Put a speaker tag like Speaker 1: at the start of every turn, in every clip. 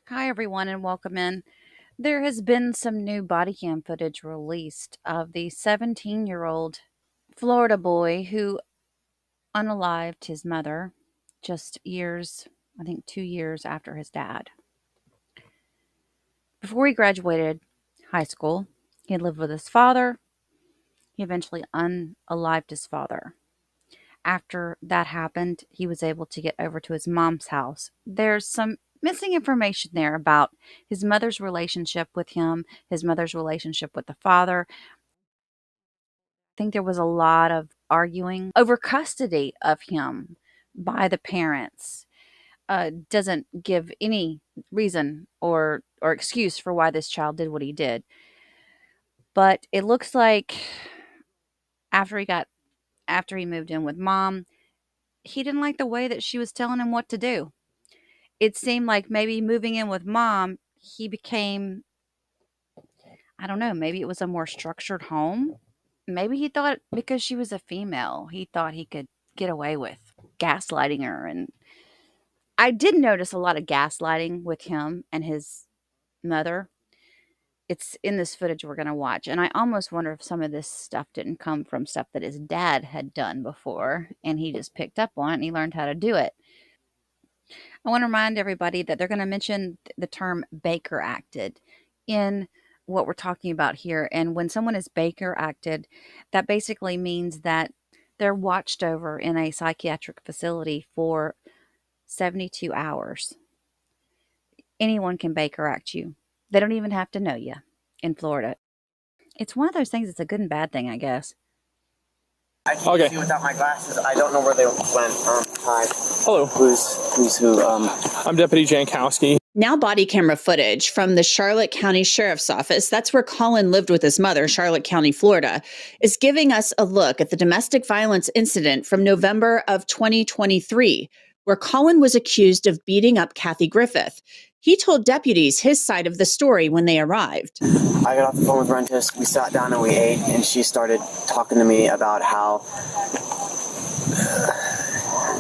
Speaker 1: Hi, everyone, and welcome in. There has been some new body cam footage released of the 17-year-old Florida boy who unalived his mother just years, I think 2 years after his dad. Before he graduated high school, he had lived with his father. He eventually unalived his father. After that happened, he was able to get over to his mom's house. There's some missing information there about his mother's relationship with him, his mother's relationship with the father. I think there was a lot of arguing over custody of him by the parents. Doesn't give any reason or excuse for why this child did what he did. But it looks like after he moved in with mom, he didn't like the way that she was telling him what to do. It seemed like maybe moving in with mom, he became, I don't know, maybe it was a more structured home. Maybe he thought because she was a female, he thought he could get away with gaslighting her. And I did notice a lot of gaslighting with him and his mother. It's in this footage we're going to watch. And I almost wonder if some of this stuff didn't come from stuff that his dad had done before and he just picked up on it and he learned how to do it. I want to remind everybody that they're going to mention the term Baker acted in what we're talking about here. And when someone is Baker acted, that basically means that they're watched over in a psychiatric facility for 72 hours. Anyone can Baker act you. They don't even have to know you in Florida. It's one of those things, it's a good and bad thing, I guess.
Speaker 2: I can't see without my glasses. I don't know where they went. Hi.
Speaker 3: Hello.
Speaker 2: Who's who?
Speaker 3: I'm Deputy Jankowski.
Speaker 4: Now body camera footage from the Charlotte County Sheriff's Office, that's where Collin lived with his mother, Charlotte County, Florida, is giving us a look at the domestic violence incident from November of 2023, where Collin was accused of beating up Kathy Griffith. He told deputies his side of the story when they arrived.
Speaker 2: I got off the phone with Rentis. We sat down and we ate, and she started talking to me about how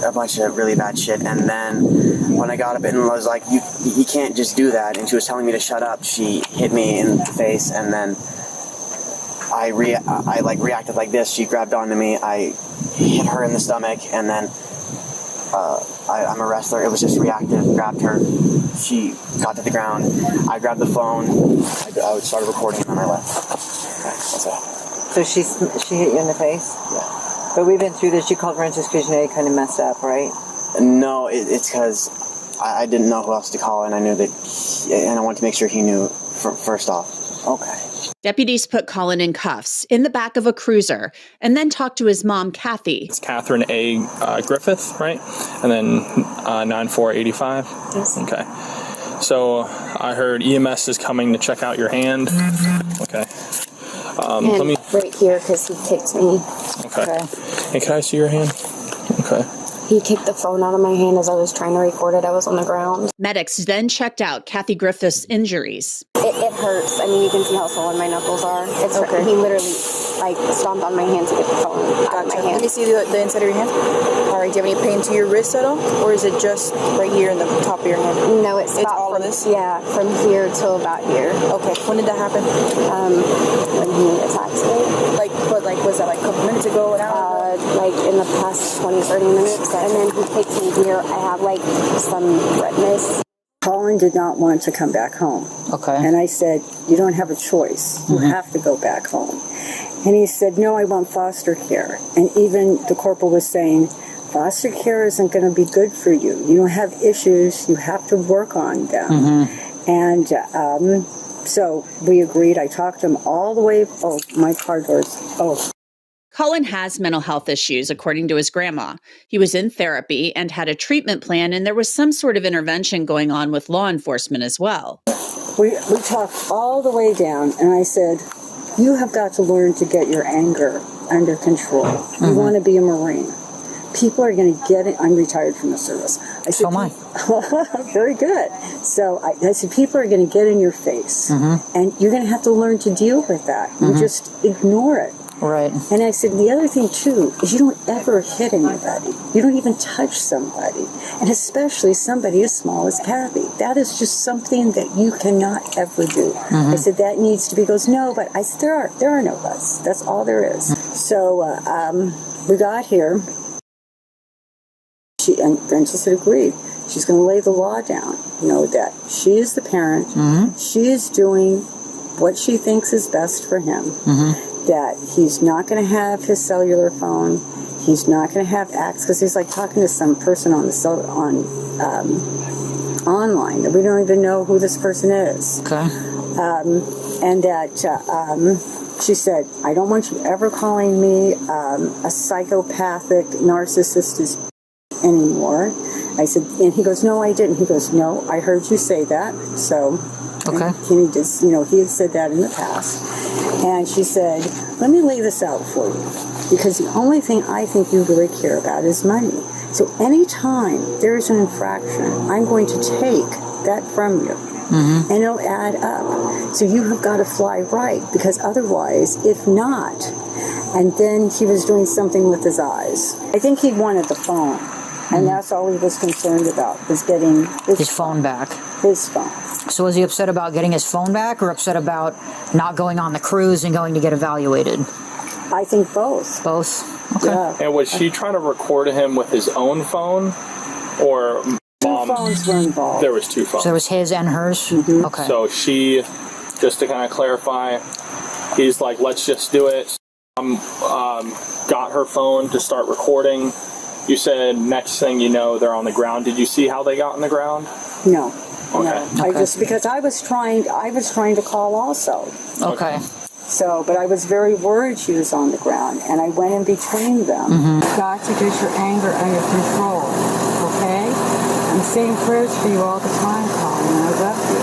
Speaker 2: a bunch of really bad shit. And then when I got up and was like, you can't just do that, and she was telling me to shut up, she hit me in the face, and then I reacted like this. She grabbed onto me. I hit her in the stomach, and then I'm a wrestler. It was just reactive. Grabbed her. She got to the ground. I grabbed the phone. I started recording, and then I left. Okay, that's it.
Speaker 5: So she hit you in the face?
Speaker 2: Yeah.
Speaker 5: But we've been through this. You called Rentis because you know you kind of messed up, right?
Speaker 2: No, it's because I didn't know who else to call, and I knew that, and I wanted to make sure he knew first off.
Speaker 5: Okay.
Speaker 4: Deputies put Collin in cuffs in the back of a cruiser and then talked to his mom, Kathy.
Speaker 3: It's Catherine A. Griffith, right? And then 9485.
Speaker 5: Yes.
Speaker 3: Okay. So I heard EMS is coming to check out your hand. Okay. Let me.
Speaker 6: Right here, because he kicked me.
Speaker 3: Okay. Hey, can I see your hand? Okay.
Speaker 6: He kicked the phone out of my hand as I was trying to record it. I was on the ground.
Speaker 4: Medics then checked out Kathy Griffith's injuries.
Speaker 6: It hurts. I mean, you can see how swollen my knuckles are. It's okay. He literally, stomped on my hand to get the phone out of my hand.
Speaker 7: Let me see the inside of your hand. All right, do you have any pain to your wrist at all? Or is it just right here in the top of your hand?
Speaker 6: No, it's
Speaker 7: all of this?
Speaker 6: Yeah, from here till about here.
Speaker 7: Okay, when did that happen?
Speaker 6: When he attacked me.
Speaker 7: Was that a couple minutes ago, an hour ago?
Speaker 6: In the past 20, 30 minutes. And then he kicked me here. I have, some redness.
Speaker 8: Collin did not want to come back home.
Speaker 5: Okay.
Speaker 8: And I said, you don't have a choice. You have to go back home. And he said, no, I want foster care. And even the corporal was saying, foster care isn't going to be good for you. You don't have issues. You have to work on them. Mm-hmm. And so we agreed. I talked to him all the way. Oh, my car door's. Oh.
Speaker 4: Collin has mental health issues, according to his grandma. He was in therapy and had a treatment plan, and there was some sort of intervention going on with law enforcement as well.
Speaker 8: We talked all the way down, and I said, you have got to learn to get your anger under control. Mm-hmm. You want to be a Marine. People are going to get it. I'm retired from the service. I said,
Speaker 5: So am I.
Speaker 8: Very good. So I said, people are going to get in your face, and you're going to have to learn to deal with that. You just ignore it.
Speaker 9: Right.
Speaker 8: And I said, the other thing, too, is you don't ever hit anybody. You don't even touch somebody. And especially somebody as small as Kathy. That is just something that you cannot ever do. I said, that needs to be. He goes, no, but I said, there are no buts. That's all there is. So we got here. And Princess had agreed. She's going to lay the law down. You know, that she is the parent. She is doing what she thinks is best for him. That he's not going to have his cellular phone. He's not going to have access, because he's like talking to some person on online that we don't even know who this person is.
Speaker 9: Okay.
Speaker 8: And that she said, I don't want you ever calling me a psychopathic narcissist anymore. I said, and he goes, no, I didn't. He goes, no, I heard you say that. So,
Speaker 9: okay.
Speaker 8: He just, you know, he had said that in the past. And she said, let me lay this out for you, because the only thing I think you really care about is money. So anytime there's an infraction, I'm going to take that from you. And it'll add up. So you have got to fly right, because otherwise, if not, and then he was doing something with his eyes. I think he wanted the phone. And that's all he was concerned about, was getting
Speaker 9: his phone back.
Speaker 8: His phone.
Speaker 9: So was he upset about getting his phone back, or upset about not going on the cruise and going to get evaluated?
Speaker 8: I think both.
Speaker 9: Both? Okay.
Speaker 8: Yeah.
Speaker 3: And was she trying to record him with his own phone, or
Speaker 8: Two phones were involved.
Speaker 3: There was two phones.
Speaker 9: So there was his and hers? Okay.
Speaker 3: So she, just to kind of clarify, he's like, let's just do it. Got her phone to start recording. You said next thing you know, they're on the ground. Did you see how they got on the ground?
Speaker 8: No.
Speaker 3: Okay.
Speaker 8: No. I just, because I was trying to call also.
Speaker 9: Okay.
Speaker 8: So, but I was very worried she was on the ground, and I went in between them. You've got to get your anger under control, okay? I'm saying prayers for you all the time, Collin, and I love you.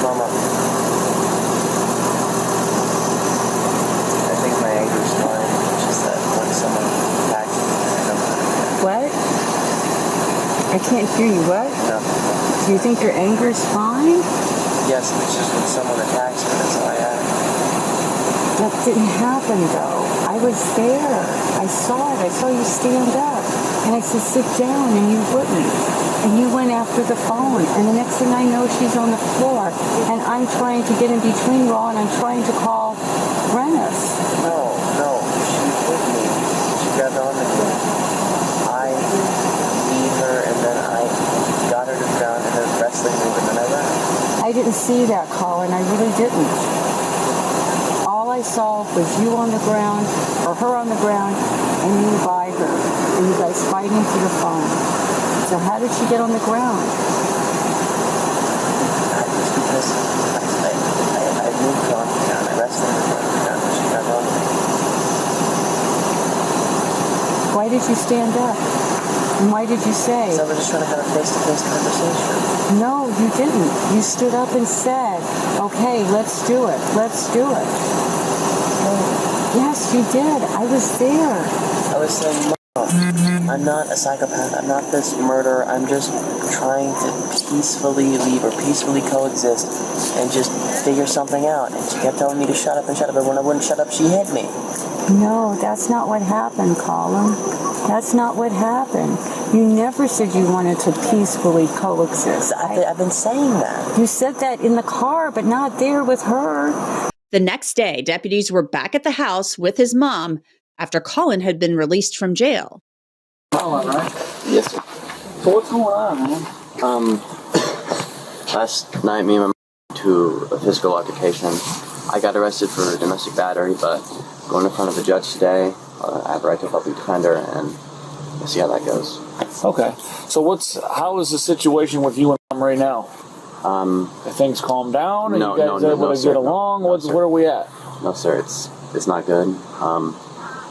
Speaker 2: Mama, I think my anger's fine. It's just that when someone attacks me, I don't know.
Speaker 8: What? I can't hear you. What?
Speaker 2: No.
Speaker 8: Do you think your anger's fine?
Speaker 2: Yes, it's just when someone attacks me, that's how I act.
Speaker 8: That didn't happen, though. I was there. I saw it. I saw you stand up. And I said, sit down, and you wouldn't. And you went after the phone. And the next thing I know, she's on the floor. And I'm trying to get in between Raw, and I'm trying to call Rennis.
Speaker 2: No. She hit me. She grabbed onto me. I beat her, and then I got her to the ground, and then wrestling me, and then I ran.
Speaker 8: I didn't see that, Collin. I really didn't. All I saw was you on the ground, or her on the ground, and you by her, and you guys fighting for the phone. So how did she get on the ground?
Speaker 2: It's because I moved her on the ground. I wrestled her on the ground, and she got on me.
Speaker 8: Why did you stand up? And why did you say?
Speaker 2: So I was just trying to have a face-to-face conversation.
Speaker 8: No, you didn't. You stood up and said, okay, let's do it. Let's do it. Yes, you did. I was there.
Speaker 2: I was saying, Mom, I'm not a psychopath. I'm not this murderer. I'm just trying to peacefully leave or peacefully coexist and just figure something out. And she kept telling me to shut up and shut up. And when I wouldn't shut up, she hit me.
Speaker 8: No, that's not what happened, Collin. That's not what happened. You never said you wanted to peacefully coexist.
Speaker 2: I've been saying that.
Speaker 8: You said that in the car, but not there with her.
Speaker 4: The next day, deputies were back at the house with his mom after Collin had been released from jail.
Speaker 2: Collin, right? Yes, sir.
Speaker 10: So what's going on, man?
Speaker 2: Last night, me and my mom went to a physical altercation. I got arrested for domestic battery, but going in front of a judge today, I have a right to a public defender, and we'll see how that goes.
Speaker 10: Okay. So how is the situation with you and mom right now? Have things calmed down? Are you guys able to get along? Where are we at?
Speaker 2: No, sir. It's not good.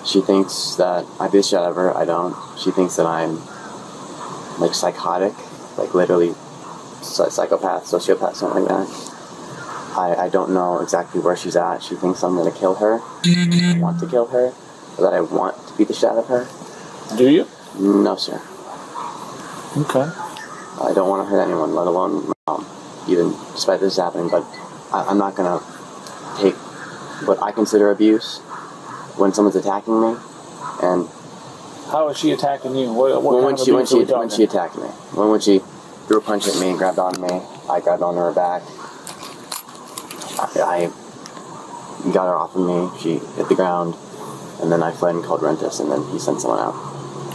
Speaker 2: She thinks that I beat the shit out of her. I don't. She thinks that I'm like psychotic, like literally psychopath, sociopath, something like that. I don't know exactly where she's at. She thinks I'm going to kill her. I want to kill her. Or that I want to beat the shit out of her.
Speaker 10: Do you?
Speaker 2: No, sir.
Speaker 10: Okay.
Speaker 2: I don't want to hurt anyone, let alone my mom, even despite this happening. But I'm not going to take what I consider abuse when someone's attacking me, and
Speaker 10: how is she attacking you? What
Speaker 2: when she attacked me, when she threw a punch at me and grabbed on me, I grabbed onto her back. I got her off of me. She hit the ground, and then I fled and called Rentis, and then he sent someone out.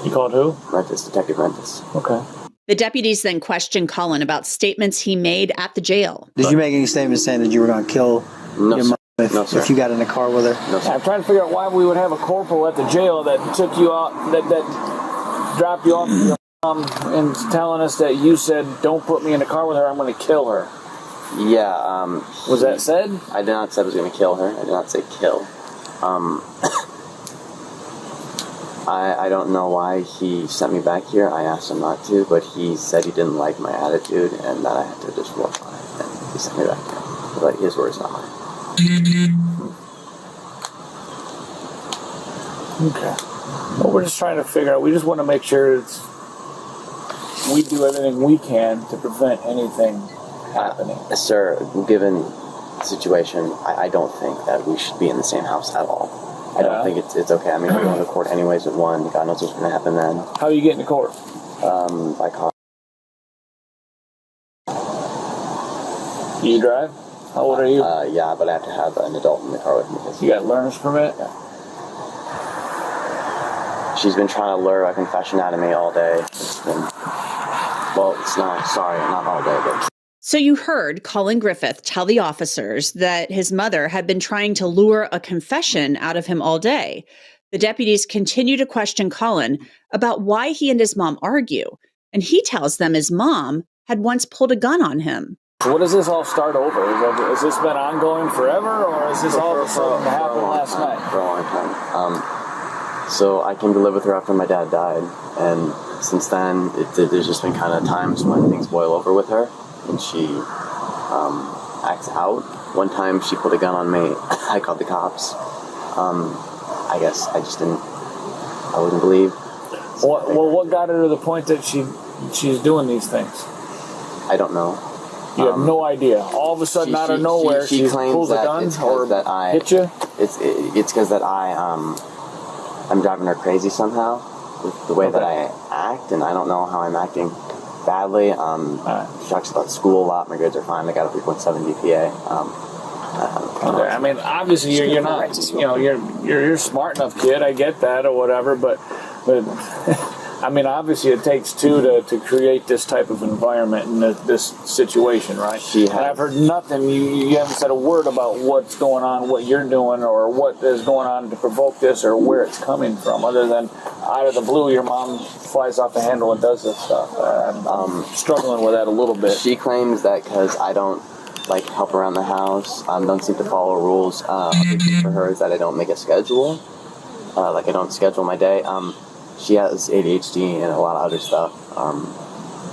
Speaker 10: You called who?
Speaker 2: Rentis, Detective Rentis.
Speaker 10: Okay.
Speaker 4: The deputies then questioned Collin about statements he made at the jail.
Speaker 11: Did you make any statements saying that you were going to kill your mom if you got in the car with her?
Speaker 2: No, sir.
Speaker 10: I'm trying to figure out why we would have a corporal at the jail that took you out, that dropped you off your mom and telling us that you said, don't put me in the car with her, I'm going to kill her.
Speaker 2: Yeah.
Speaker 10: Was that said?
Speaker 2: I did not say I was going to kill her. I did not say kill. I don't know why he sent me back here. I asked him not to, but he said he didn't like my attitude and that I had to just work on it. And he sent me back here. But his words, not mine.
Speaker 10: Okay. Well, we're just trying to figure out. We just want to make sure we do everything we can to prevent anything happening.
Speaker 2: Sir, given the situation, I don't think that we should be in the same house at all. I don't think it's okay. I mean, we're going to court anyways with one. God knows what's going to happen then.
Speaker 10: How are you getting to court?
Speaker 2: By car.
Speaker 10: You drive? How old are you?
Speaker 2: Yeah, but I have to have an adult in the car with me.
Speaker 10: You got learner's permit?
Speaker 2: Yeah. She's been trying to lure a confession out of me all day. It's not all day, but...
Speaker 4: So you heard Collin Griffith tell the officers that his mother had been trying to lure a confession out of him all day. The deputies continue to question Collin about why he and his mom argue, and he tells them his mom had once pulled a gun on him.
Speaker 10: So what does this all start over? Has this been ongoing forever, or is this all of a sudden happened last night?
Speaker 2: For a long time. So I came to live with her after my dad died, and since then, there's just been kind of times when things boil over with her. And she acts out. One time she pulled a gun on me. I called the cops. I guess I wouldn't believe.
Speaker 10: What got her to the point that she's doing these things?
Speaker 2: I don't know.
Speaker 10: You have no idea. All of a sudden, out of nowhere, she pulls a gun or hit you?
Speaker 2: It's because that I'm driving her crazy somehow with the way that I act, and I don't know how I'm acting badly. She talks about school a lot. My grades are fine. I got a 3.7 GPA.
Speaker 10: I mean, obviously you're not, you're a smart enough kid. I get that or whatever, but I mean, obviously it takes two to create this type of environment in this situation, right? And I've heard nothing. You haven't said a word about what's going on, what you're doing, or what is going on to provoke this, or where it's coming from, other than out of the blue, your mom flies off the handle and does this stuff. I'm struggling with that a little bit.
Speaker 2: She claims that because I don't help around the house, don't seem to follow rules. A big thing for her is that I don't make a schedule. I don't schedule my day. She has ADHD and a lot of other stuff.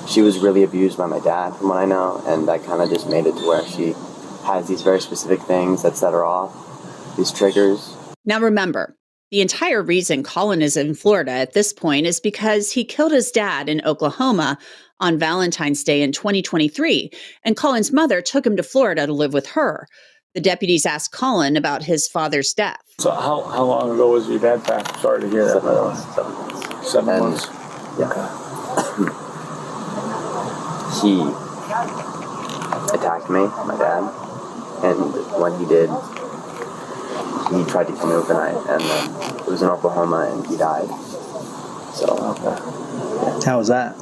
Speaker 2: She was really abused by my dad, from what I know, and that kind of just made it to where she has these very specific things that set her off, these triggers.
Speaker 4: Now remember, the entire reason Collin is in Florida at this point is because he killed his dad in Oklahoma on Valentine's Day in 2023, and Collin's mother took him to Florida to live with her. The deputies asked Collin about his father's death.
Speaker 10: So how long ago was your dad passed? Sorry to hear that.
Speaker 2: 7 months.
Speaker 10: 7 months?
Speaker 2: Yeah.
Speaker 10: Okay.
Speaker 2: He attacked me, my dad, and when he did, he tried to kill me with a knife, and then it was in Oklahoma, and he died. So,
Speaker 11: yeah. How was that?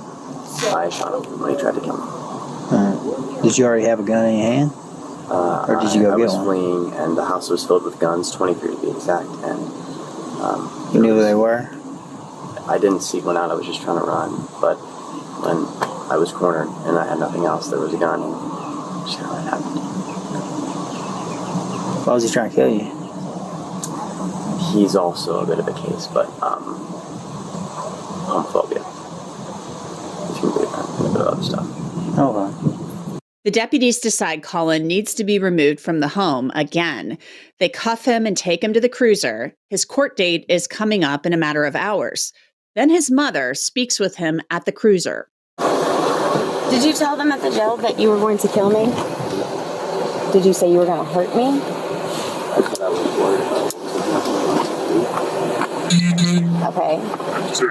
Speaker 2: I shot him when he tried to kill me.
Speaker 11: Did you already have a gun in your hand? Or did you go get one?
Speaker 2: I was fleeing, and the house was filled with guns, 23 to be exact, and...
Speaker 11: you knew who they were?
Speaker 2: I didn't seek one out, I was just trying to run, but when I was cornered and I had nothing else, there was a gun, and just kind of happened.
Speaker 11: Why was he trying to kill you?
Speaker 2: He's also a bit of a case, but homophobia. If you can believe that, and a bit of other stuff.
Speaker 11: Okay.
Speaker 4: The deputies decide Collin needs to be removed from the home again. They cuff him and take him to the cruiser. His court date is coming up in a matter of hours. Then his mother speaks with him at the cruiser.
Speaker 6: Did you tell them at the jail that you were going to kill me? Did you say you were going to hurt me?
Speaker 2: I said I was worried about what was going to happen.
Speaker 6: Okay.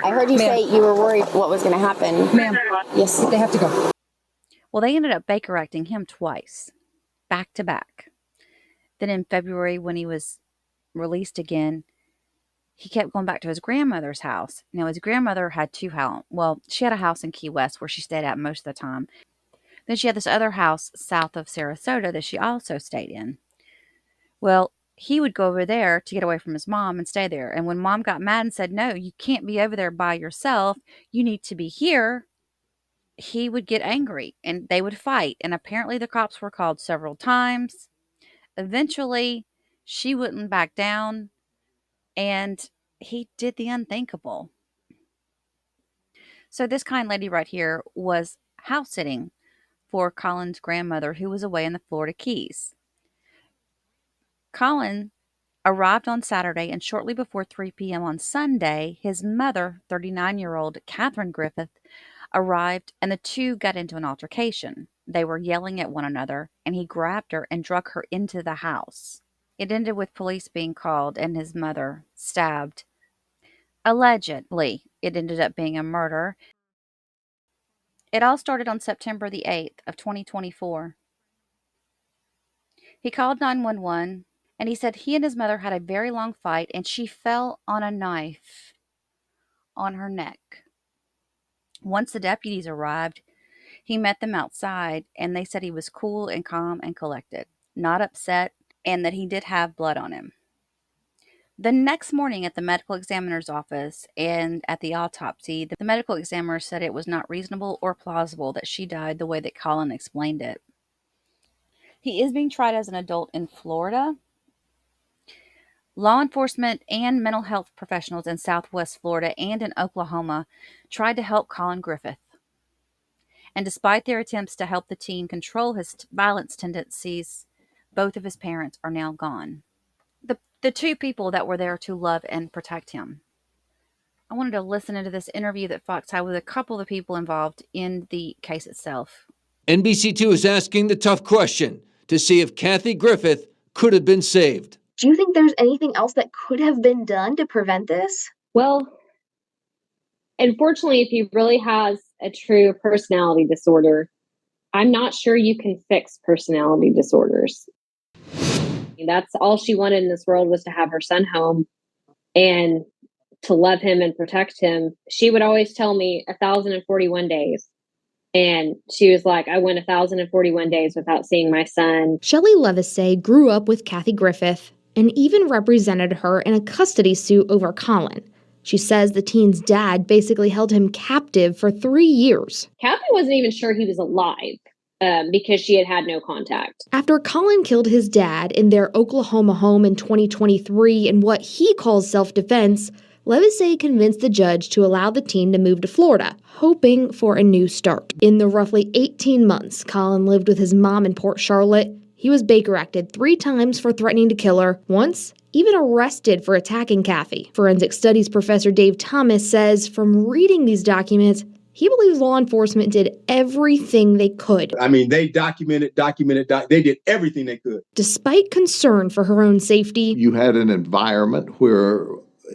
Speaker 6: I heard you say you were worried what was going to happen.
Speaker 9: Ma'am. Yes, they have to go.
Speaker 1: Well, they ended up Baker acting him twice, back to back. Then in February, when he was released again, he kept going back to his grandmother's house. Now, his grandmother had two houses. Well, she had a house in Key West where she stayed at most of the time. Then she had this other house south of Sarasota that she also stayed in. Well, he would go over there to get away from his mom and stay there. And when mom got mad and said, no, you can't be over there by yourself, you need to be here, he would get angry and they would fight. And apparently the cops were called several times. Eventually, she wouldn't back down, and he did the unthinkable. So this kind lady right here was house sitting for Collin's grandmother, who was away in the Florida Keys. Collin arrived on Saturday, and shortly before 3 p.m. on Sunday, his mother, 39-year-old Catherine Griffith, arrived, and the two got into an altercation. They were yelling at one another, and he grabbed her and drug her into the house. It ended with police being called and his mother stabbed. Allegedly, it ended up being a murder. It all started on September the 8th of 2024. He called 911, and he said he and his mother had a very long fight, and she fell on a knife on her neck. Once the deputies arrived, he met them outside, and they said he was cool and calm and collected, not upset, and that he did have blood on him. The next morning at the medical examiner's office and at the autopsy, the medical examiner said it was not reasonable or plausible that she died the way that Collin explained it. He is being tried as an adult in Florida. Law enforcement and mental health professionals in Southwest Florida and in Oklahoma tried to help Collin Griffith. And despite their attempts to help the teen control his violence tendencies, both of his parents are now gone. The two people that were there to love and protect him. I wanted to listen into this interview that Fox had with a couple of the people involved in the case itself.
Speaker 12: NBC2 is asking the tough question to see if Kathy Griffith could have been saved.
Speaker 13: Do you think there's anything else that could have been done to prevent this?
Speaker 6: Well, unfortunately, if he really has a true personality disorder, I'm not sure you can fix personality disorders. That's all she wanted in this world, was to have her son home and to love him and protect him. She would always tell me 1,041 days. And she was like, I went 1,041 days without seeing my son.
Speaker 13: Shelley Levisay grew up with Kathy Griffith and even represented her in a custody suit over Collin. She says the teen's dad basically held him captive for 3 years.
Speaker 6: Kathy wasn't even sure he was alive because she had no contact.
Speaker 13: After Collin killed his dad in their Oklahoma home in 2023 in what he calls self-defense, Levisay convinced the judge to allow the teen to move to Florida, hoping for a new start. In the roughly 18 months Collin lived with his mom in Port Charlotte, he was Baker acted 3 times for threatening to kill her, once even arrested for attacking Kathy. Forensic Studies professor Dave Thomas says from reading these documents, he believes law enforcement did everything they could.
Speaker 14: I mean, they documented, they did everything they could.
Speaker 13: Despite concern for her own safety.
Speaker 15: You had an environment where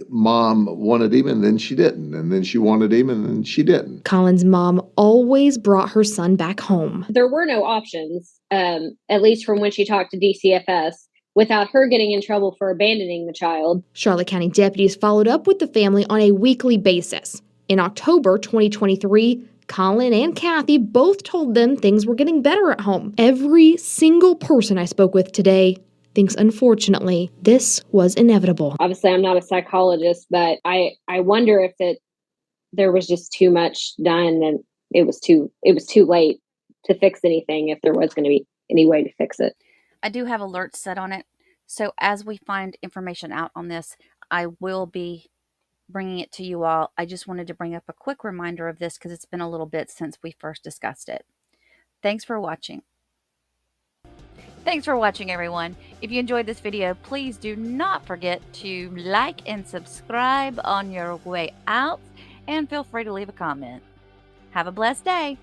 Speaker 15: mom wanted him and then she didn't, and then she wanted him and then she didn't.
Speaker 13: Collin's mom always brought her son back home.
Speaker 6: There were no options, at least from when she talked to DCFS, without her getting in trouble for abandoning the child.
Speaker 13: Charlotte County deputies followed up with the family on a weekly basis. In October 2023, Collin and Kathy both told them things were getting better at home. Every single person I spoke with today thinks, unfortunately, this was inevitable.
Speaker 6: Obviously, I'm not a psychologist, but I wonder if there was just too much done and it was too late to fix anything, if there was going to be any way to fix it.
Speaker 1: I do have alerts set on it, so as we find information out on this, I will be bringing it to you all. I just wanted to bring up a quick reminder of this because it's been a little bit since we first discussed it. Thanks for watching. Thanks for watching, everyone. If you enjoyed this video, please do not forget to like and subscribe on your way out, and feel free to leave a comment. Have a blessed day.